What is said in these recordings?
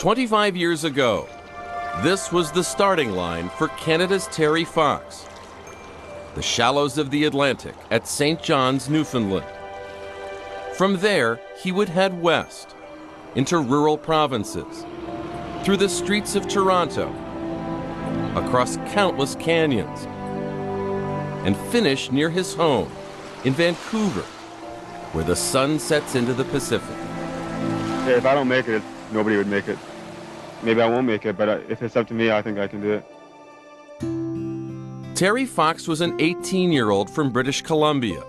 25 years ago, this was the starting line for Canada's Terry Fox. The shallows of the Atlantic at St. John's, Newfoundland. From there, he would head west, into rural provinces, through the streets of Toronto, across countless canyons, and finish near his home in Vancouver, where the sun sets into the Pacific. If I don't make it, nobody would make it. Maybe I won't make it, but if it's up to me, I think I can do it. Terry Fox was an 18-year-old from British Columbia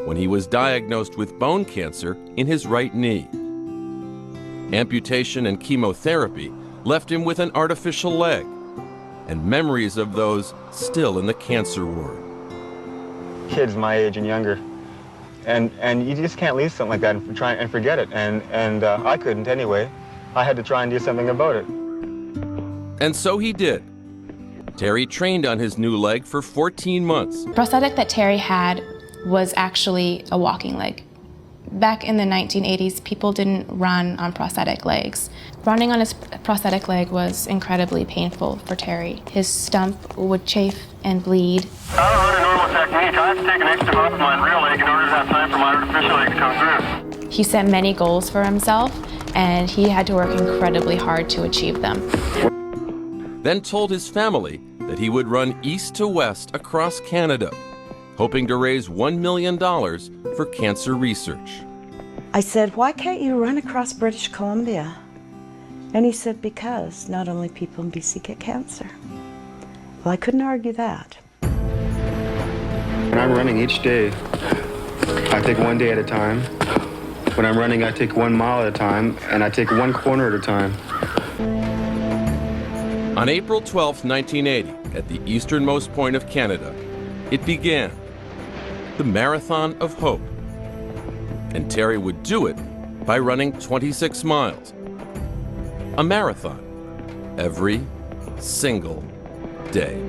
when he was diagnosed with bone cancer in his right knee. Amputation and chemotherapy left him with an artificial leg and memories of those still in the cancer ward. Kids my age and younger, and you just can't leave something like that and try and forget it, and I couldn't anyway. I had to try and do something about it. And so he did. Terry trained on his new leg for 14 months. The prosthetic that Terry had was actually a walking leg. Back in the 1980s, people didn't run on prosthetic legs. Running on his prosthetic leg was incredibly painful for Terry. His stump would chafe and bleed. I don't run a normal technique. I have to take an extra off my real leg in order to have time for my artificial leg to come through. He set many goals for himself, and he had to work incredibly hard to achieve them. Then told his family that he would run east to west across Canada, hoping to raise $1 million for cancer research. I said, "Why can't you run across British Columbia?" And he said, "Because not only people in BC get cancer." Well, I couldn't argue that. When I'm running each day, I take one day at a time. When I'm running, I take 1 mile at a time, and I take one corner at a time. On April 12, 1980, at the easternmost point of Canada, it began, the Marathon of Hope. And Terry would do it by running 26 miles. A marathon every single day.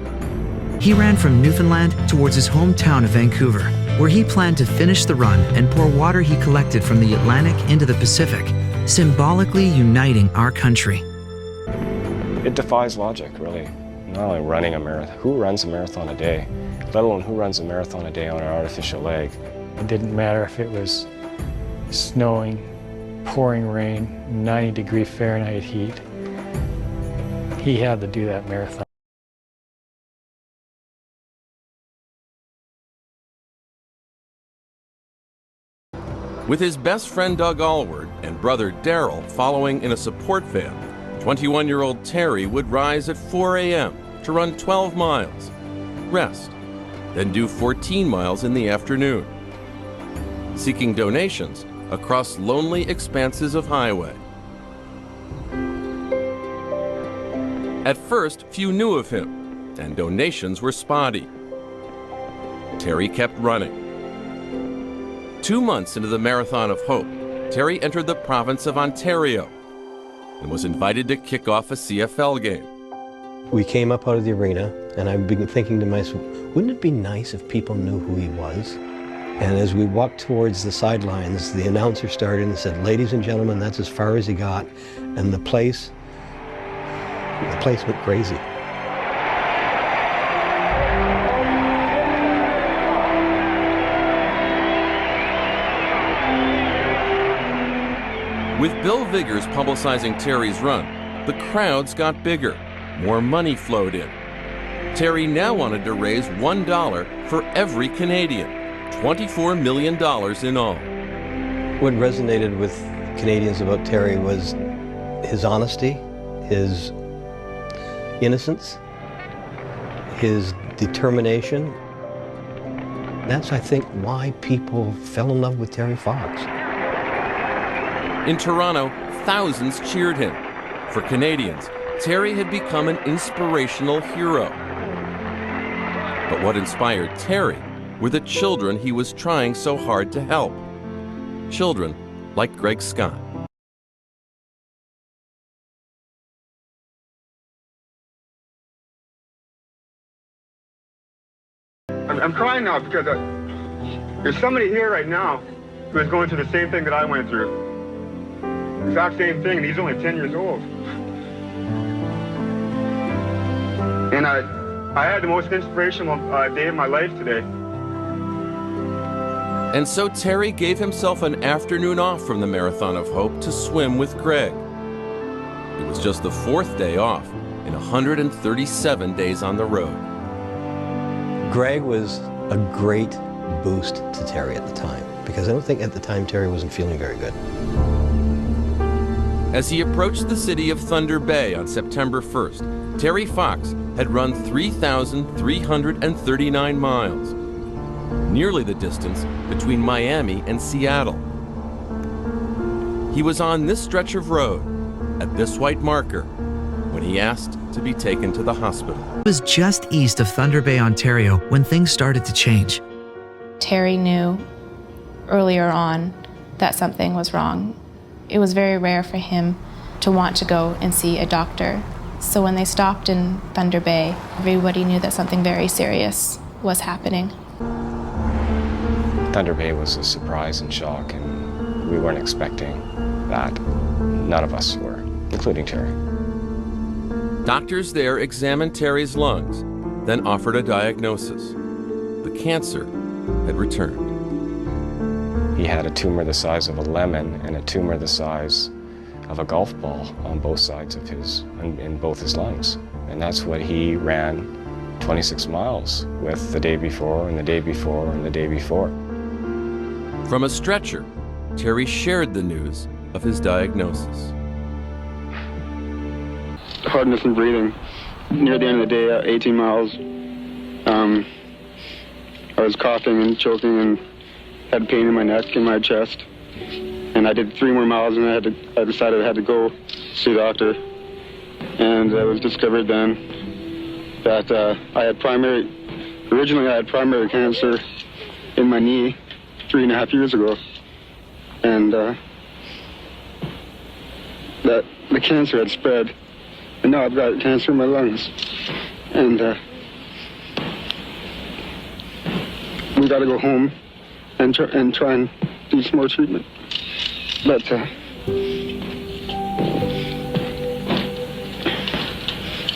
He ran from Newfoundland towards his hometown of Vancouver, where he planned to finish the run and pour water he collected from the Atlantic into the Pacific, symbolically uniting our country. It defies logic, really. Not only running a marathon, who runs a marathon a day, let alone who runs a marathon a day on an artificial leg? It didn't matter if it was snowing, pouring rain, 90-degree Fahrenheit heat. He had to do that marathon. With his best friend Doug Alward and brother Daryl following in a support van, 21-year-old Terry would rise at 4 a.m. to run 12 miles, rest, then do 14 miles in the afternoon, seeking donations across lonely expanses of highway. At first, few knew of him, and donations were spotty. Terry kept running. 2 months into the Marathon of Hope, Terry entered the province of Ontario and was invited to kick off a CFL game. We came up out of the arena, and I've been thinking to myself, wouldn't it be nice if people knew who he was? And as we walked towards the sidelines, the announcer started and said, "Ladies and gentlemen, that's as far as he got." And the place went crazy. With Bill Viggers publicizing Terry's run, the crowds got bigger. More money flowed in. Terry now wanted to raise $1 for every Canadian, $24 million in all. What resonated with Canadians about Terry was his honesty, his innocence, his determination. That's, I think, why people fell in love with Terry Fox. In Toronto, thousands cheered him. For Canadians, Terry had become an inspirational hero. But what inspired Terry were the children he was trying so hard to help. Children like Greg Scott. I'm crying now because there's somebody here right now who is going through the same thing that I went through. Exact same thing, and he's only 10 years old. And I had the most inspirational day of my life today. And so Terry gave himself an afternoon off from the Marathon of Hope to swim with Greg. It was just the 4th day off in 137 days on the road. Greg was a great boost to Terry at the time, because I don't think at the time Terry wasn't feeling very good. As he approached the city of Thunder Bay on September 1st, Terry Fox had run 3,339 miles, nearly the distance between Miami and Seattle. He was on this stretch of road, at this white marker, when he asked to be taken to the hospital. It was just east of Thunder Bay, Ontario, when things started to change. Terry knew earlier on that something was wrong. It was very rare for him to want to go and see a doctor. So when they stopped in Thunder Bay, everybody knew that something very serious was happening. Thunder Bay was a surprise and shock, and we weren't expecting that. None of us were, including Terry. Doctors there examined Terry's lungs, then offered a diagnosis. The cancer had returned. He had a tumor the size of a lemon and a tumor the size of a golf ball on both sides of in both his lungs. And that's what he ran 26 miles with the day before and the day before and the day before. From a stretcher, Terry shared the news of his diagnosis. Hardness in breathing. Near the end of the day, 18 miles, I was coughing and choking and had pain in my neck and my chest. And I did 3 more miles, and I decided I had to go see a doctor. And it was discovered then that originally I had primary cancer in my knee 3.5 years ago. And that the cancer had spread. And now I've got cancer in my lungs. And we got to go home and try and do some more treatment. But all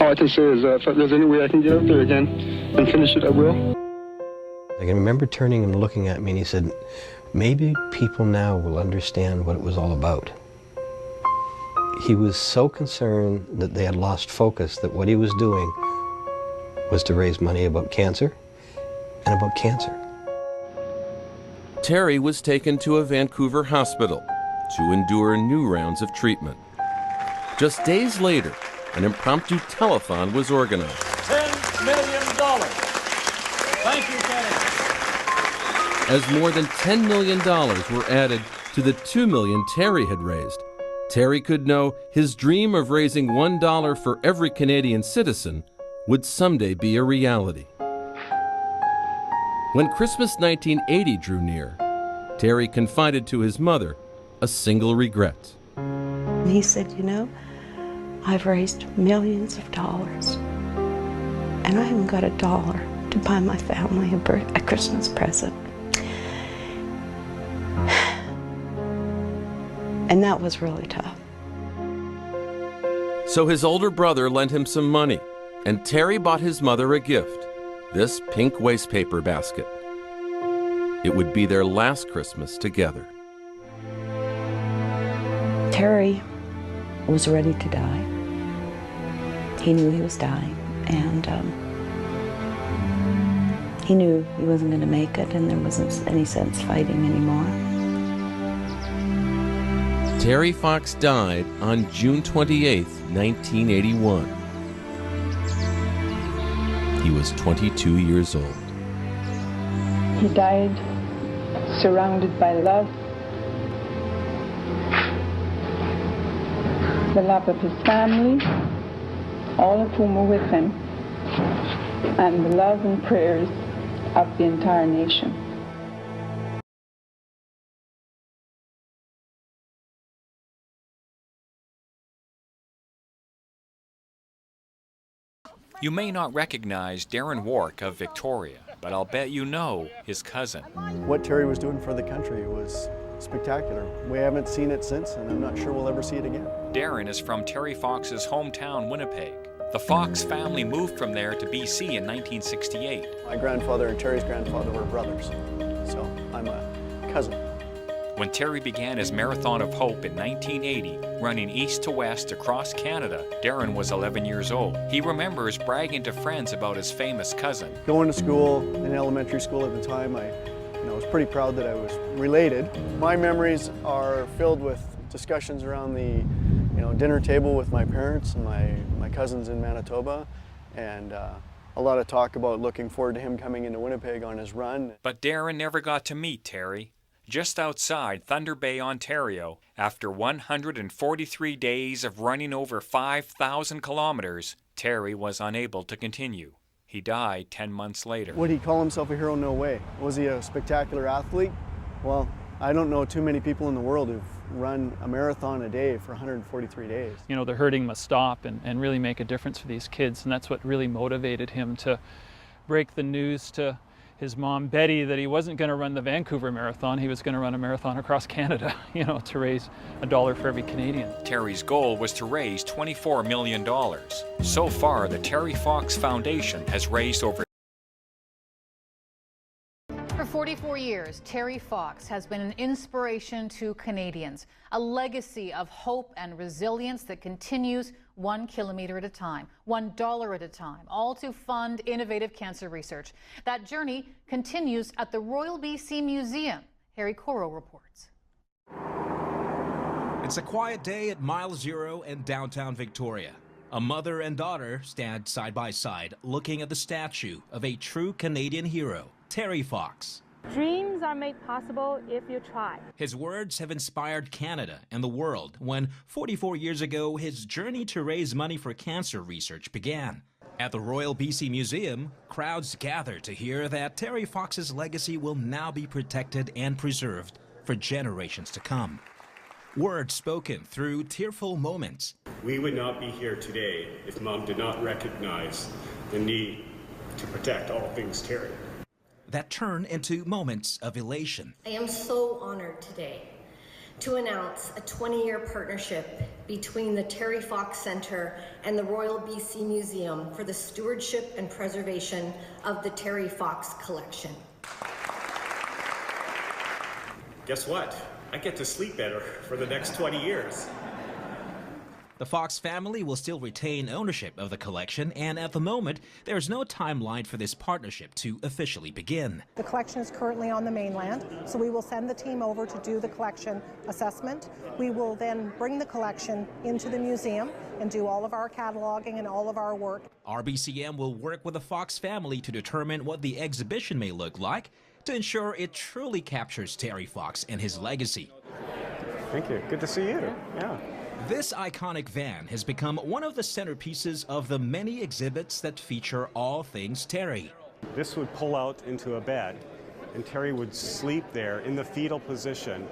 I can say is if there's any way I can get out there again and finish it, I will. I can remember turning and looking at me, and he said, maybe people now will understand what it was all about. He was so concerned that they had lost focus that what he was doing was to raise money about cancer and about cancer. Terry was taken to a Vancouver hospital to endure new rounds of treatment. Just days later, an impromptu telethon was organized. $10 million. Thank you, Kenny. As more than $10 million were added to the $2 million Terry had raised, Terry could know his dream of raising $1 for every Canadian citizen would someday be a reality. When Christmas 1980 drew near, Terry confided to his mother a single regret. He said, you know, I've raised millions of dollars, and I haven't got $1 to buy my family a Christmas present. And that was really tough. So his older brother lent him some money, and Terry bought his mother a gift, this pink wastepaper basket. It would be their last Christmas together. Terry was ready to die. He knew he was dying, and he knew he wasn't going to make it, and there wasn't any sense fighting anymore. Terry Fox died on June 28, 1981. He was 22 years old. He died surrounded by love, the love of his family, all of whom were with him, and the love and prayers of the entire nation. You may not recognize Darren Wark of Victoria, but I'll bet you know his cousin. What Terry was doing for the country was spectacular. We haven't seen it since, and I'm not sure we'll ever see it again. Darren is from Terry Fox's hometown, Winnipeg. The Fox family moved from there to BC in 1968. My grandfather and Terry's grandfather were brothers, so I'm a cousin. When Terry began his Marathon of Hope in 1980, running east to west across Canada, Darren was 11 years old. He remembers bragging to friends about his famous cousin. Going to school, in elementary school at the time, I was pretty proud that I was related. My memories are filled with discussions around the dinner table with my parents and my cousins in Manitoba, and a lot of talk about looking forward to him coming into Winnipeg on his run. But Darren never got to meet Terry. Just outside Thunder Bay, Ontario, after 143 days of running over 5,000 kilometers, Terry was unable to continue. He died 10 months later. Would he call himself a hero? No way. Was he a spectacular athlete? Well, I don't know too many people in the world who've run a marathon a day for 143 days. The hurting must stop and really make a difference for these kids, and that's what really motivated him to break the news to his mom, Betty, that he wasn't going to run the Vancouver Marathon. He was going to run a marathon across Canada, to raise $1 for every Canadian. Terry's goal was to raise $24 million. So far, the Terry Fox Foundation has raised over. For 44 years, Terry Fox has been an inspiration to Canadians, a legacy of hope and resilience that continues 1 kilometer at a time, $1 at a time, all to fund innovative cancer research. That journey continues at the Royal BC Museum. Harry Coro reports. It's a quiet day at Mile Zero in downtown Victoria. A mother and daughter stand side by side looking at the statue of a true Canadian hero, Terry Fox. Dreams are made possible if you try. His words have inspired Canada and the world when 44 years ago his journey to raise money for cancer research began. At the Royal BC Museum, crowds gather to hear that Terry Fox's legacy will now be protected and preserved for generations to come. Words spoken through tearful moments. We would not be here today if Mom did not recognize the need to protect all things Terry. That turn into moments of elation. I am so honored today to announce a 20-year partnership between the Terry Fox Centre and the Royal BC Museum for the stewardship and preservation of the Terry Fox collection. Guess what? I get to sleep better for the next 20 years. The Fox family will still retain ownership of the collection, and at the moment, there's no timeline for this partnership to officially begin. The collection is currently on the mainland, so we will send the team over to do the collection assessment. We will then bring the collection into the museum and do all of our cataloging and all of our work. RBCM will work with the Fox family to determine what the exhibition may look like to ensure it truly captures Terry Fox and his legacy. Thank you. Good to see you. Yeah. This iconic van has become one of the centerpieces of the many exhibits that feature all things Terry. This would pull out into a bed, and Terry would sleep there in the fetal position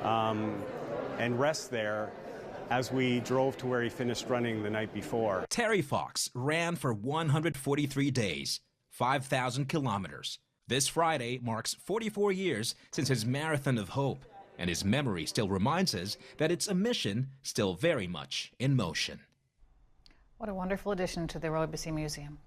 and rest there as we drove to where he finished running the night before. Terry Fox ran for 143 days, 5,000 kilometers. This Friday marks 44 years since his Marathon of Hope, and his memory still reminds us that it's a mission still very much in motion. What a wonderful addition to the Royal BC Museum.